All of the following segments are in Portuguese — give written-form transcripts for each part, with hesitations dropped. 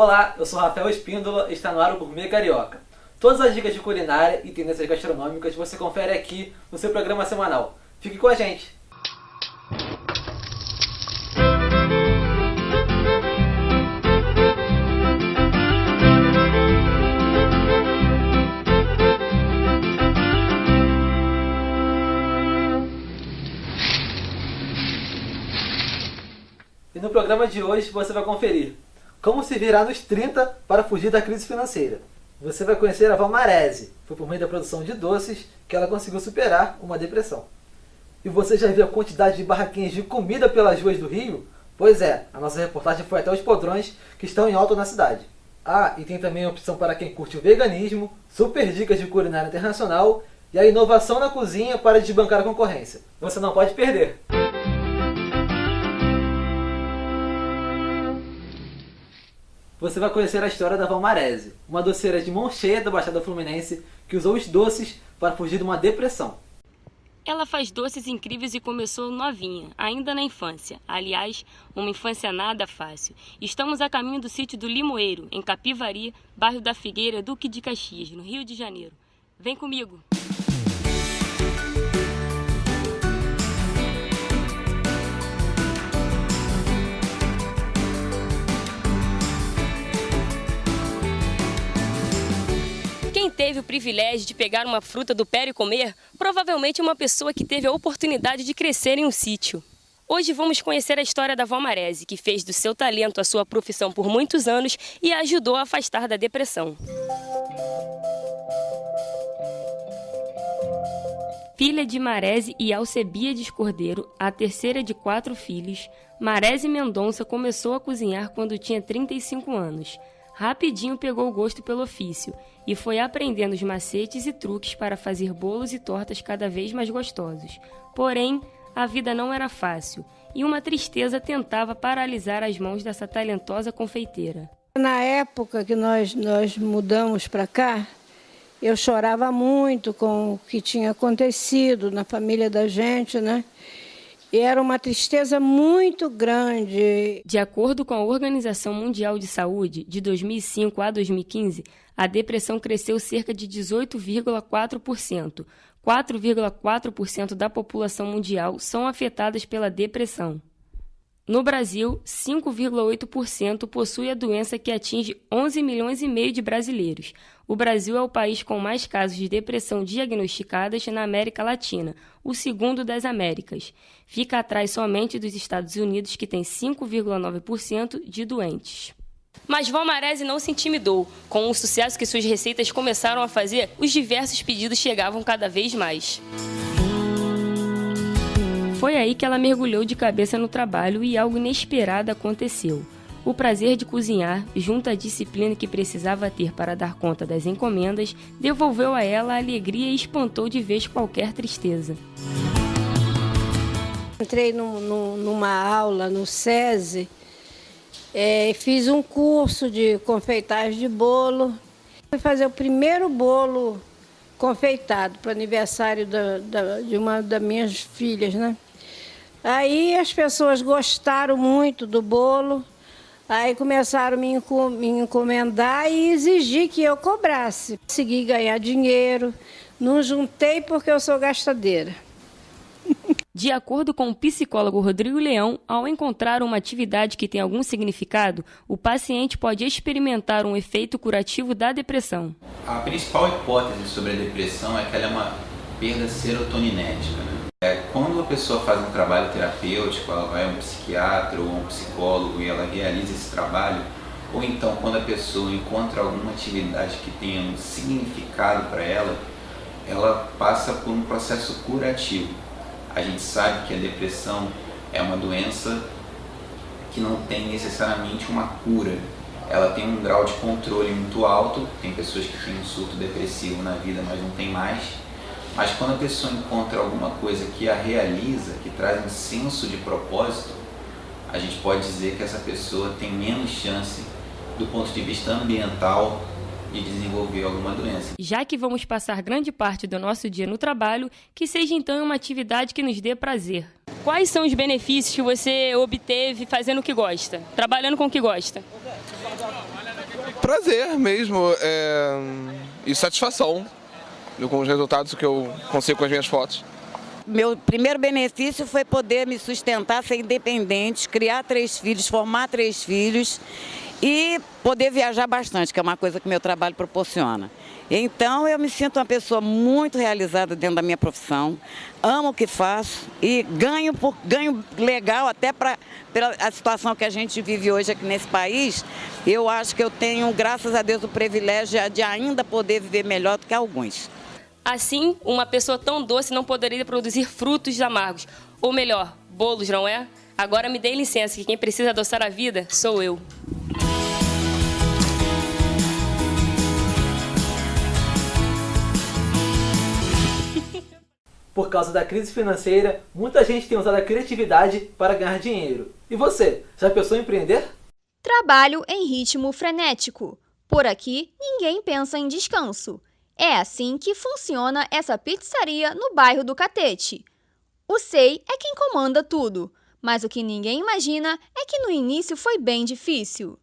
Olá, eu sou Rafael Espíndola e está no ar o Gourmet Carioca. Todas as dicas de culinária e tendências gastronômicas você confere aqui no seu programa semanal. Fique com a gente! E no programa de hoje você vai conferir como se virar nos 30 para fugir da crise financeira. Você vai conhecer a Valmarese. Foi por meio da produção de doces que ela conseguiu superar uma depressão. E você já viu a quantidade de barraquinhas de comida pelas ruas do Rio? Pois é, a nossa reportagem foi até os podrões que estão em alta na cidade. Ah, e tem também a opção para quem curte o veganismo, super dicas de culinária internacional e a inovação na cozinha para desbancar a concorrência. Você não pode perder! Você vai conhecer a história da Valmarese, uma doceira de mão cheia da Baixada Fluminense que usou os doces para fugir de uma depressão. Ela faz doces incríveis e começou novinha, ainda na infância. Aliás, uma infância nada fácil. Estamos a caminho do sítio do Limoeiro, em Capivari, bairro da Figueira, Duque de Caxias, no Rio de Janeiro. Vem comigo! Quem teve o privilégio de pegar uma fruta do pé e comer, provavelmente é uma pessoa que teve a oportunidade de crescer em um sítio. Hoje vamos conhecer a história da Valmarese, que fez do seu talento a sua profissão por muitos anos e a ajudou a afastar da depressão. Filha de Marese e Alcebiades Cordeiro, a terceira de 4 filhos, Marese Mendonça começou a cozinhar quando tinha 35 anos. Rapidinho pegou o gosto pelo ofício e foi aprendendo os macetes e truques para fazer bolos e tortas cada vez mais gostosos. Porém, a vida não era fácil e uma tristeza tentava paralisar as mãos dessa talentosa confeiteira. Na época que nós mudamos para cá, eu chorava muito com o que tinha acontecido na família da gente, né? E era uma tristeza muito grande. De acordo com a Organização Mundial de Saúde, de 2005 a 2015, a depressão cresceu cerca de 18,4%. 4,4% da população mundial são afetadas pela depressão. No Brasil, 5,8% possui a doença que atinge 11 milhões e meio de brasileiros. O Brasil é o país com mais casos de depressão diagnosticadas na América Latina, o segundo das Américas. Fica atrás somente dos Estados Unidos, que tem 5,9% de doentes. Mas Valmarese não se intimidou. Com o sucesso que suas receitas começaram a fazer, os diversos pedidos chegavam cada vez mais. Foi aí que ela mergulhou de cabeça no trabalho e algo inesperado aconteceu. O prazer de cozinhar, junto à disciplina que precisava ter para dar conta das encomendas, devolveu a ela a alegria e espantou de vez qualquer tristeza. Entrei numa aula no SESI, fiz um curso de confeitagem de bolo. Fui fazer o primeiro bolo confeitado para o aniversário de uma das minhas filhas, né? Aí as pessoas gostaram muito do bolo, aí começaram a me encomendar e exigir que eu cobrasse. Consegui ganhar dinheiro, não juntei porque eu sou gastadeira. De acordo com o psicólogo Rodrigo Leão, ao encontrar uma atividade que tem algum significado, o paciente pode experimentar um efeito curativo da depressão. A principal hipótese sobre a depressão é que ela é uma perda serotoninética, né? Quando a pessoa faz um trabalho terapêutico, ela vai a um psiquiatra ou a um psicólogo e ela realiza esse trabalho, ou então quando a pessoa encontra alguma atividade que tenha um significado para ela, ela passa por um processo curativo. A gente sabe que a depressão é uma doença que não tem necessariamente uma cura. Ela tem um grau de controle muito alto, tem pessoas que têm um surto depressivo na vida, mas não tem mais. Mas quando a pessoa encontra alguma coisa que a realiza, que traz um senso de propósito, a gente pode dizer que essa pessoa tem menos chance, do ponto de vista ambiental, de desenvolver alguma doença. Já que vamos passar grande parte do nosso dia no trabalho, que seja então uma atividade que nos dê prazer. Quais são os benefícios que você obteve fazendo o que gosta, trabalhando com o que gosta? prazer mesmo e satisfação com os resultados que eu consigo com as minhas fotos. Meu primeiro benefício foi poder me sustentar, ser independente, criar 3 filhos, formar 3 filhos e poder viajar bastante, que é uma coisa que meu trabalho proporciona. Então eu me sinto uma pessoa muito realizada dentro da minha profissão, amo o que faço e ganho legal até pela situação que a gente vive hoje aqui nesse país. Eu acho que eu tenho, graças a Deus, o privilégio de ainda poder viver melhor do que alguns. Assim, uma pessoa tão doce não poderia produzir frutos amargos. Ou melhor, bolos, não é? Agora me dê licença, que quem precisa adoçar a vida sou eu. Por causa da crise financeira, muita gente tem usado a criatividade para ganhar dinheiro. E você, já pensou em empreender? Trabalho em ritmo frenético. Por aqui, ninguém pensa em descanso. É assim que funciona essa pizzaria no bairro do Catete. O SEI é quem comanda tudo, mas o que ninguém imagina é que no início foi bem difícil.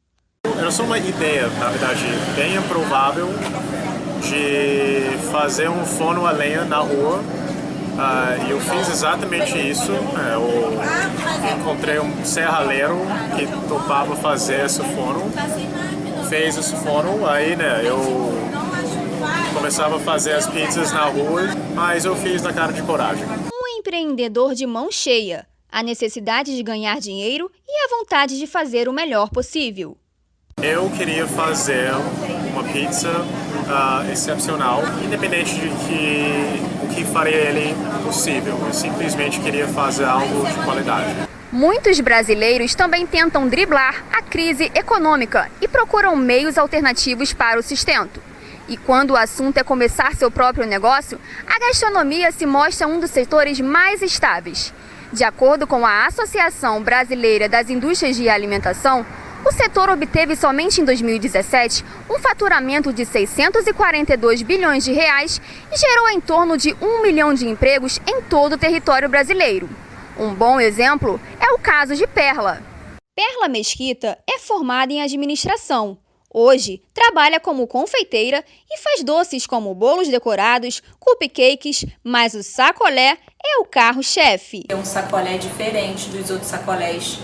Era só uma ideia, na verdade, bem improvável de fazer um forno a lenha na rua. E eu fiz exatamente isso. Eu encontrei um serralheiro que topava fazer esse forno. Fez esse forno, aí eu começava a fazer as pizzas na rua, mas eu fiz na cara de coragem. Um empreendedor de mão cheia, a necessidade de ganhar dinheiro e a vontade de fazer o melhor possível. Eu queria fazer uma pizza excepcional, independente de o que faria ele possível. Eu simplesmente queria fazer algo de qualidade. Muitos brasileiros também tentam driblar a crise econômica e procuram meios alternativos para o sustento. E quando o assunto é começar seu próprio negócio, a gastronomia se mostra um dos setores mais estáveis. De acordo com a Associação Brasileira das Indústrias de Alimentação, o setor obteve somente em 2017 um faturamento de 642 bilhões de reais e gerou em torno de 1 milhão de empregos em todo o território brasileiro. Um bom exemplo é o caso de Perla. Perla Mesquita é formada em administração. Hoje, trabalha como confeiteira e faz doces como bolos decorados, cupcakes, mas o sacolé é o carro-chefe. É um sacolé diferente dos outros sacolés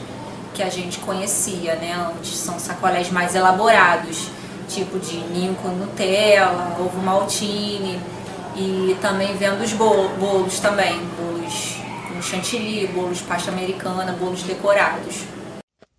que a gente conhecia, né? Antes são sacolés mais elaborados, tipo de ninho com Nutella, ovo maltine, e também vendo os bolos também, bolos com chantilly, bolos pasta americana, bolos decorados.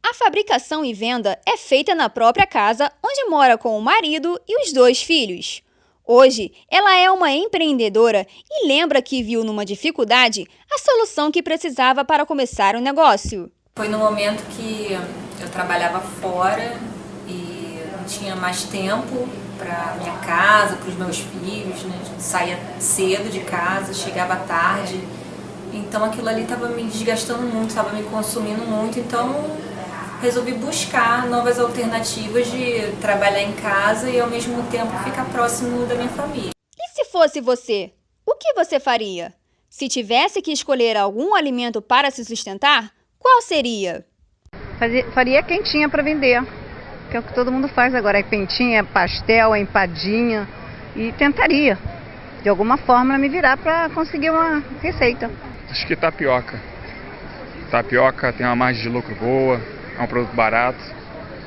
A fabricação e venda é feita na própria casa, onde mora com o marido e os 2 filhos. Hoje, ela é uma empreendedora e lembra que viu numa dificuldade a solução que precisava para começar o negócio. Foi no momento que eu trabalhava fora e não tinha mais tempo para minha casa, para os meus filhos, né? Saía cedo de casa, chegava tarde. Então aquilo ali estava me desgastando muito, estava me consumindo muito. Então resolvi buscar novas alternativas de trabalhar em casa e ao mesmo tempo ficar próximo da minha família. E se fosse você, o que você faria? Se tivesse que escolher algum alimento para se sustentar, qual seria? Faria quentinha para vender, que é o que todo mundo faz agora, é quentinha, é pastel, é empadinha, e tentaria, de alguma forma, me virar para conseguir uma receita. Acho que tapioca. Tapioca tem uma margem de lucro boa, é um produto barato,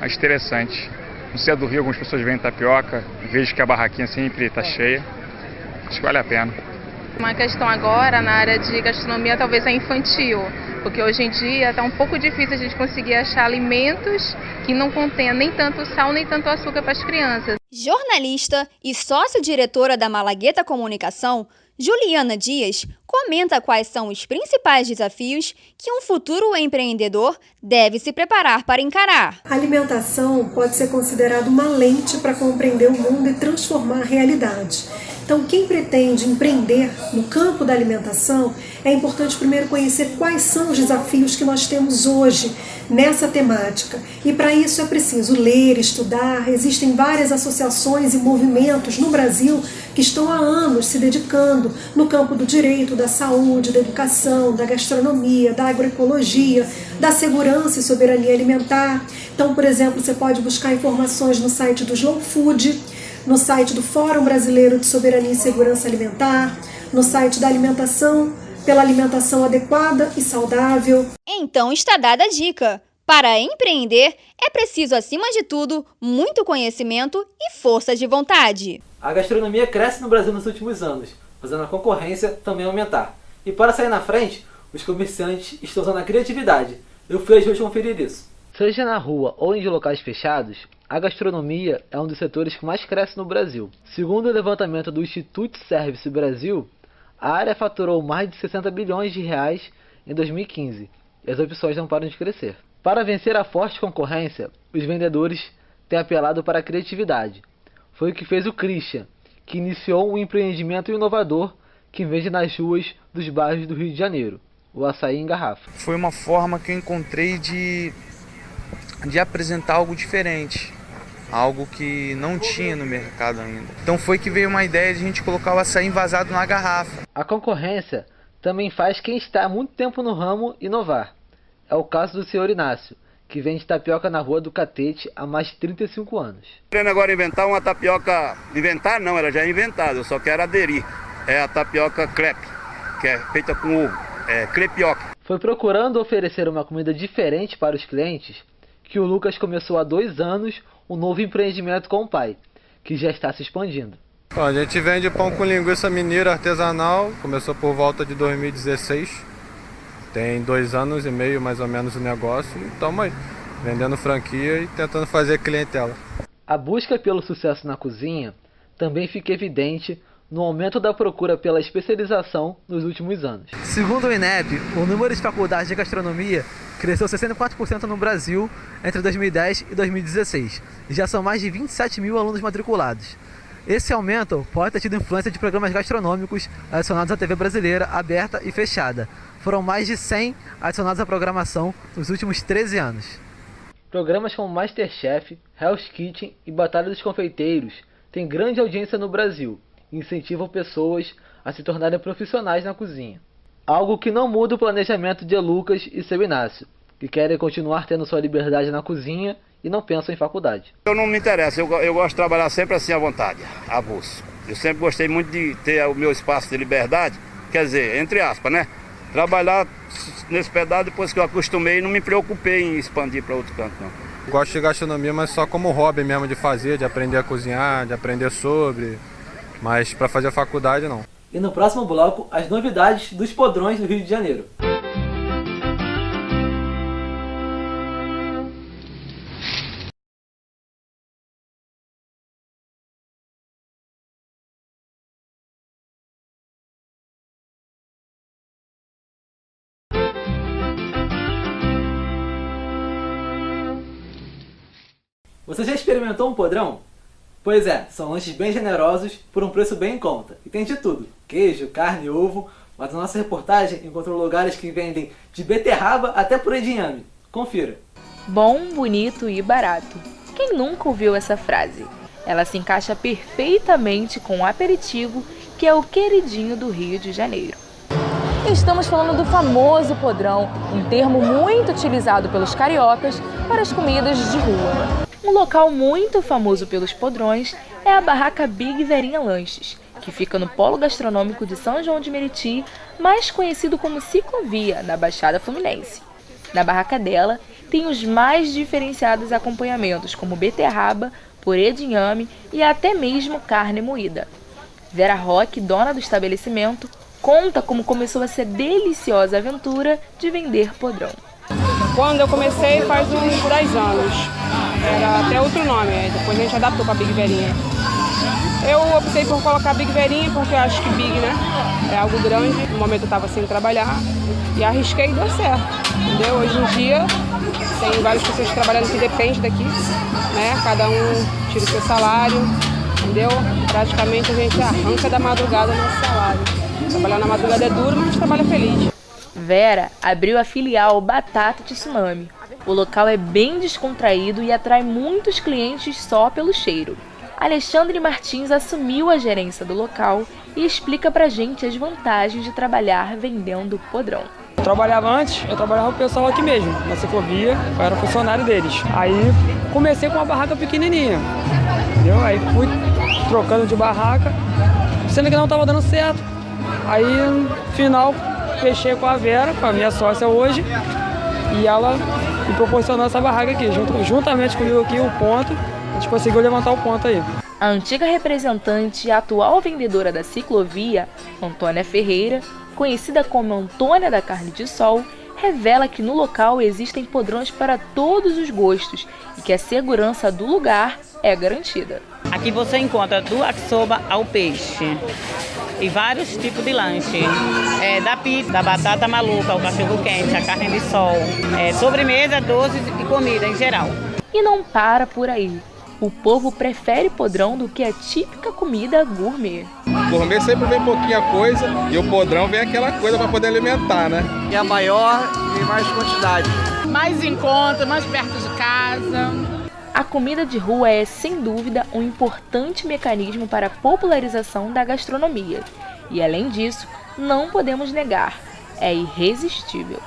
mas interessante. No centro do Rio, algumas pessoas vendem tapioca, vejo que a barraquinha sempre está cheia, acho que vale a pena. Uma questão agora na área de gastronomia talvez é infantil, porque hoje em dia está um pouco difícil a gente conseguir achar alimentos que não contenham nem tanto sal nem tanto açúcar para as crianças. Jornalista e sócio-diretora da Malagueta Comunicação, Juliana Dias comenta quais são os principais desafios que um futuro empreendedor deve se preparar para encarar. A alimentação pode ser considerada uma lente para compreender o mundo e transformar a realidade. Então, quem pretende empreender no campo da alimentação, é importante primeiro conhecer quais são os desafios que nós temos hoje nessa temática. E para isso é preciso ler, estudar. Existem várias associações e movimentos no Brasil que estão há anos se dedicando no campo do direito, da saúde, da educação, da gastronomia, da agroecologia, da segurança e soberania alimentar. Então, por exemplo, você pode buscar informações no site do Slow Food, no site do Fórum Brasileiro de Soberania e Segurança Alimentar, no site da alimentação, pela alimentação adequada e saudável. Então está dada a dica. Para empreender, é preciso, acima de tudo, muito conhecimento e força de vontade. A gastronomia cresce no Brasil nos últimos anos, fazendo a concorrência também aumentar. E para sair na frente, os comerciantes estão usando a criatividade. Eu fui às ruas conferir isso. Seja na rua ou em locais fechados, a gastronomia é um dos setores que mais cresce no Brasil. Segundo o levantamento do Instituto Service Brasil, a área faturou mais de 60 bilhões de reais em 2015 e as opções não param de crescer. Para vencer a forte concorrência, os vendedores têm apelado para a criatividade. Foi o que fez o Christian, que iniciou um empreendimento inovador que vende nas ruas dos bairros do Rio de Janeiro, o açaí em garrafa. Foi uma forma que eu encontrei de apresentar algo diferente, algo que não tinha no mercado ainda. Então foi que veio uma ideia de a gente colocar o açaí envasado na garrafa. A concorrência também faz quem está há muito tempo no ramo inovar. É o caso do senhor Inácio, que vende tapioca na Rua do Catete há mais de 35 anos. Querendo agora inventar uma tapioca, inventar não, ela já é inventada, eu só quero aderir. É a tapioca crepe, que é feita com ovo, é crepioca. Foi procurando oferecer uma comida diferente para os clientes que o Lucas começou há 2 anos um novo empreendimento com o pai, que já está se expandindo. Bom, a gente vende pão com linguiça mineira artesanal, começou por volta de 2016. Tem 2 anos e meio mais ou menos o negócio e estamos aí, vendendo franquia e tentando fazer clientela. A busca pelo sucesso na cozinha também fica evidente no aumento da procura pela especialização nos últimos anos. Segundo o INEP, o número de faculdades de gastronomia cresceu 64% no Brasil entre 2010 e 2016, e já são mais de 27 mil alunos matriculados. Esse aumento pode ter tido influência de programas gastronômicos adicionados à TV brasileira, aberta e fechada. Foram mais de 100 adicionados à programação nos últimos 13 anos. Programas como Masterchef, Hell's Kitchen e Batalha dos Confeiteiros têm grande audiência no Brasil e incentivam pessoas a se tornarem profissionais na cozinha. Algo que não muda o planejamento de Lucas e seu Inácio, que querem continuar tendo sua liberdade na cozinha e não pensam em faculdade. Eu não me interessa, eu gosto de trabalhar sempre assim à vontade, avulso. Eu sempre gostei muito de ter o meu espaço de liberdade, quer dizer, entre aspas, né? Trabalhar nesse pedaço depois que eu acostumei e não me preocupei em expandir para outro canto, não. Gosto de gastronomia, mas só como hobby mesmo de fazer, de aprender a cozinhar, de aprender sobre, mas para fazer a faculdade não. E no próximo bloco, as novidades dos podrões do Rio de Janeiro. Você já experimentou um podrão? Pois é, são lanches bem generosos por um preço bem em conta. E tem de tudo, queijo, carne, ovo, mas a nossa reportagem encontrou lugares que vendem de beterraba até purê de inhame. Confira. Bom, bonito e barato. Quem nunca ouviu essa frase? Ela se encaixa perfeitamente com o aperitivo, que é o queridinho do Rio de Janeiro. Estamos falando do famoso podrão, um termo muito utilizado pelos cariocas para as comidas de rua. Um local muito famoso pelos podrões é a barraca Big Verinha Lanches, que fica no polo gastronômico de São João de Meriti, mais conhecido como Ciclovia, na Baixada Fluminense. Na barraca dela, tem os mais diferenciados acompanhamentos, como beterraba, purê de inhame e até mesmo carne moída. Vera Roque, dona do estabelecimento, conta como começou essa deliciosa aventura de vender podrão. Quando eu comecei faz uns 10 anos, era até outro nome, depois a gente adaptou para Big Verinha. Eu optei por colocar Big Verinha porque eu acho que Big, né, é algo grande. No momento eu estava sem trabalhar e arrisquei e deu certo, entendeu? Hoje em dia tem várias pessoas trabalhando que dependem daqui, né, cada um tira o seu salário, entendeu? Praticamente a gente arranca da madrugada nosso salário. Trabalhar na madrugada é duro, mas a gente trabalha feliz. Vera abriu a filial Batata Tsunami. O local é bem descontraído e atrai muitos clientes só pelo cheiro. Alexandre Martins assumiu a gerência do local e explica pra gente as vantagens de trabalhar vendendo podrão. eu trabalhava com o pessoal aqui mesmo, na ciclovia, eu era funcionário deles. Aí comecei com uma barraca pequenininha, entendeu? Aí fui trocando de barraca, sendo que não estava dando certo. Aí, no final, fechei com a Vera, com a minha sócia hoje, e ela me proporcionou essa barraca aqui, juntamente comigo aqui, o ponto, a gente conseguiu levantar o ponto aí. A antiga representante e atual vendedora da ciclovia, Antônia Ferreira, conhecida como Antônia da Carne de Sol, revela que no local existem podrões para todos os gostos e que a segurança do lugar é garantida. Aqui você encontra do yakisoba ao peixe e vários tipos de lanche. Da pizza, da batata maluca, o cachorro quente, a carne de sol, sobremesa, doces e comida em geral. E não para por aí. O povo prefere podrão do que a típica comida gourmet. Gourmet sempre vem pouquinha coisa e o podrão vem aquela coisa para poder alimentar, né? E a maior e mais quantidade. Mais em conta, mais perto de casa. A comida de rua é, sem dúvida, um importante mecanismo para a popularização da gastronomia. E, além disso, não podemos negar, é irresistível.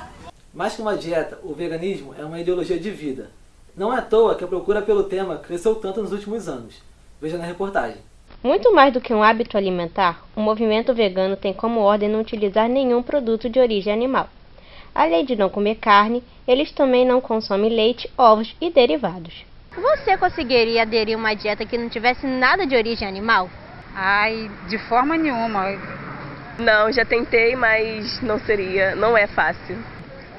Mais que uma dieta, o veganismo é uma ideologia de vida. Não é à toa que a procura pelo tema cresceu tanto nos últimos anos. Veja na reportagem. Muito mais do que um hábito alimentar, o movimento vegano tem como ordem não utilizar nenhum produto de origem animal. Além de não comer carne, eles também não consomem leite, ovos e derivados. Você conseguiria aderir a uma dieta que não tivesse nada de origem animal? Ai, de forma nenhuma. Não, já tentei, mas não é fácil.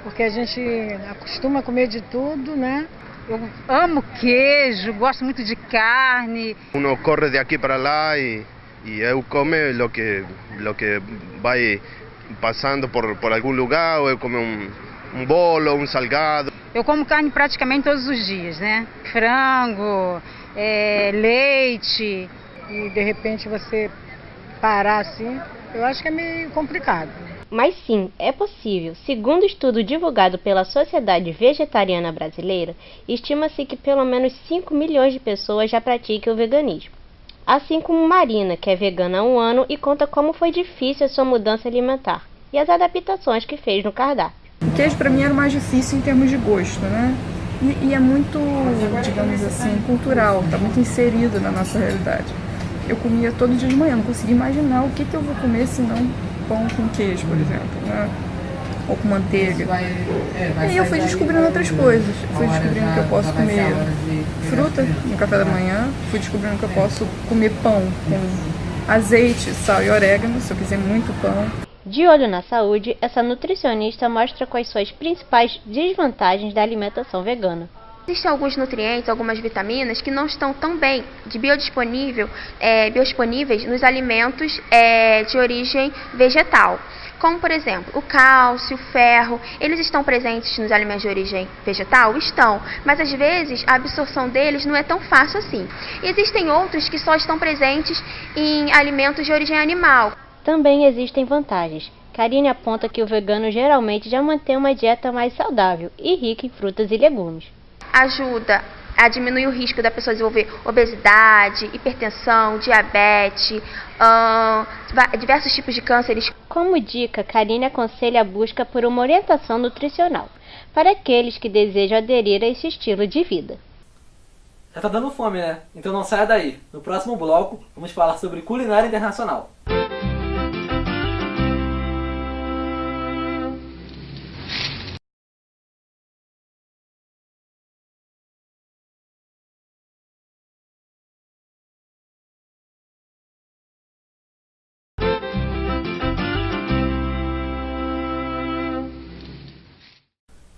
Porque a gente acostuma comer de tudo, né? Eu amo queijo, gosto muito de carne. Uno corre de aqui para lá e eu como o que vai passando por algum lugar, ou eu como um bolo, um salgado. Eu como carne praticamente todos os dias, né? Frango, leite, e de repente você parar assim, eu acho que é meio complicado. Mas sim, é possível. Segundo estudo divulgado pela Sociedade Vegetariana Brasileira, estima-se que pelo menos 5 milhões de pessoas já pratiquem o veganismo. Assim como Marina, que é vegana há 1 ano e conta como foi difícil a sua mudança alimentar e as adaptações que fez no cardápio. O queijo para mim era mais difícil em termos de gosto, né? E é muito, digamos assim, cultural, está muito inserido na nossa realidade. Eu comia todo dia de manhã, não conseguia imaginar o que eu vou comer se não pão com queijo, por exemplo, né? Ou com manteiga. E eu fui descobrindo outras coisas. Fui descobrindo que eu posso comer fruta no café da manhã. Fui descobrindo que eu posso comer pão com azeite, sal e orégano, se eu quiser muito pão. De olho na saúde, essa nutricionista mostra quais são as principais desvantagens da alimentação vegana. Existem alguns nutrientes, algumas vitaminas que não estão tão bem biodisponíveis nos alimentos de origem vegetal. Como, por exemplo, o cálcio, o ferro, eles estão presentes nos alimentos de origem vegetal? Estão, mas às vezes a absorção deles não é tão fácil assim. Existem outros que só estão presentes em alimentos de origem animal. Também existem vantagens. Karine aponta que o vegano geralmente já mantém uma dieta mais saudável e rica em frutas e legumes. Ajuda a diminuir o risco da pessoa desenvolver obesidade, hipertensão, diabetes, diversos tipos de cânceres. Como dica, Karine aconselha a busca por uma orientação nutricional para aqueles que desejam aderir a esse estilo de vida. Já tá dando fome, né? Então não saia daí. No próximo bloco, vamos falar sobre culinária internacional.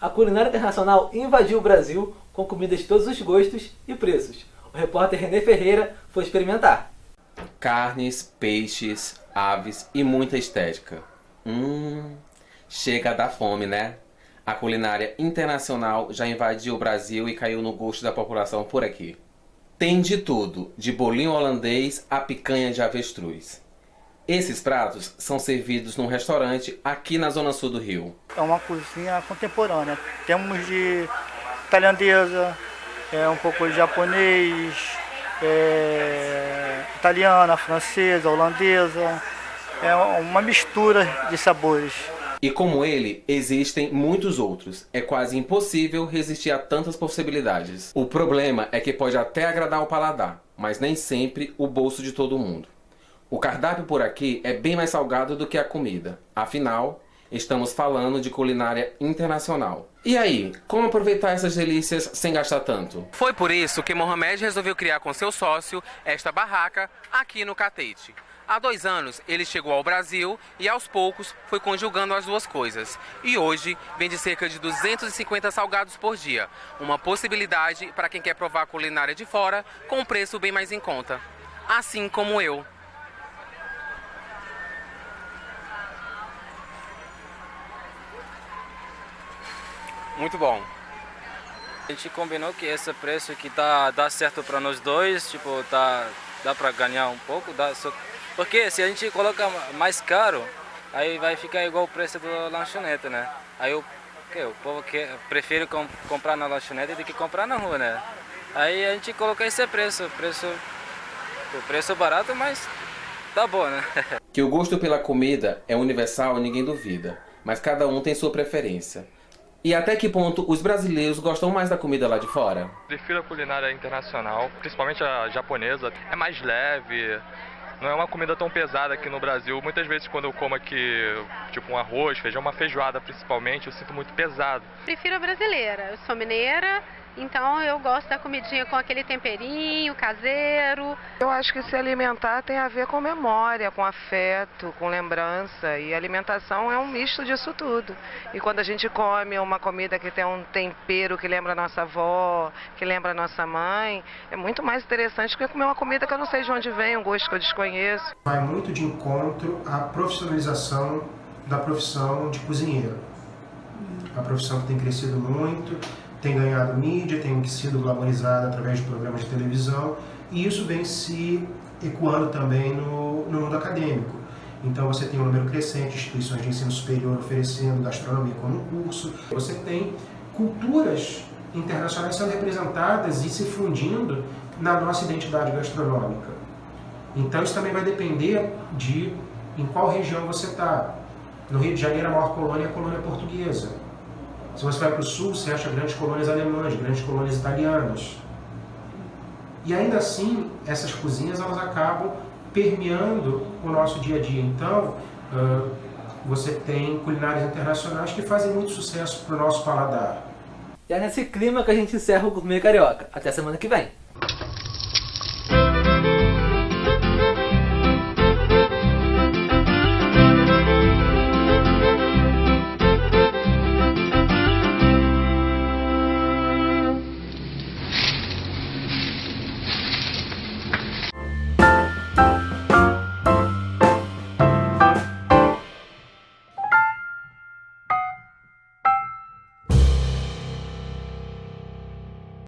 A culinária internacional invadiu o Brasil com comidas de todos os gostos e preços. O repórter René Ferreira foi experimentar. Carnes, peixes, aves e muita estética. Chega a dar fome, né? A culinária internacional já invadiu o Brasil e caiu no gosto da população por aqui. Tem de tudo, de bolinho holandês a picanha de avestruz. Esses pratos são servidos num restaurante aqui na zona sul do Rio. É uma cozinha contemporânea. Temos de tailandesa, um pouco de japonês, italiana, francesa, holandesa. É uma mistura de sabores. E como ele, existem muitos outros. É quase impossível resistir a tantas possibilidades. O problema é que pode até agradar o paladar, mas nem sempre o bolso de todo mundo. O cardápio por aqui é bem mais salgado do que a comida. Afinal, estamos falando de culinária internacional. E aí, como aproveitar essas delícias sem gastar tanto? Foi por isso que Mohamed resolveu criar com seu sócio esta barraca aqui no Catete. Há 2 anos ele chegou ao Brasil e aos poucos foi conjugando as duas coisas. E hoje vende cerca de 250 salgados por dia. Uma possibilidade para quem quer provar a culinária de fora com um preço bem mais em conta. Assim como eu. Muito bom. A gente combinou que esse preço aqui dá certo para nós dois, tipo, dá para ganhar um pouco, porque se a gente coloca mais caro, aí vai ficar igual o preço da lanchonete, né? Aí o povo prefere comprar na lanchonete do que comprar na rua, né? Aí a gente coloca esse preço barato, mas tá bom, né? Que o gosto pela comida é universal, ninguém duvida, mas cada um tem sua preferência. E até que ponto os brasileiros gostam mais da comida lá de fora? Prefiro a culinária internacional, principalmente a japonesa. É mais leve, não é uma comida tão pesada aqui no Brasil. Muitas vezes quando eu como aqui, tipo um arroz, feijão, uma feijoada principalmente, eu sinto muito pesado. Prefiro a brasileira, eu sou mineira, então eu gosto da comidinha com aquele temperinho caseiro. Eu acho que se alimentar tem a ver com memória, com afeto, com lembrança. E alimentação é um misto disso tudo. E quando a gente come uma comida que tem um tempero que lembra a nossa avó, que lembra a nossa mãe, é muito mais interessante do que comer uma comida que eu não sei de onde vem, um gosto que eu desconheço. Vai muito de encontro à profissionalização da profissão de cozinheiro. A profissão que tem crescido muito, tem ganhado mídia, tem sido glamorizada através de programas de televisão, e isso vem se ecoando também no mundo acadêmico. Então você tem um número crescente de instituições de ensino superior oferecendo gastronomia como curso. Você tem culturas internacionais sendo representadas e se fundindo na nossa identidade gastronômica. Então isso também vai depender de em qual região você está. No Rio de Janeiro a maior colônia é a colônia portuguesa. Se você vai para o sul, você acha grandes colônias alemãs, grandes colônias italianas. E ainda assim, essas cozinhas elas acabam permeando o nosso dia a dia. Então, você tem culinárias internacionais que fazem muito sucesso para o nosso paladar. E é nesse clima que a gente encerra o Gourmet Carioca. Até semana que vem.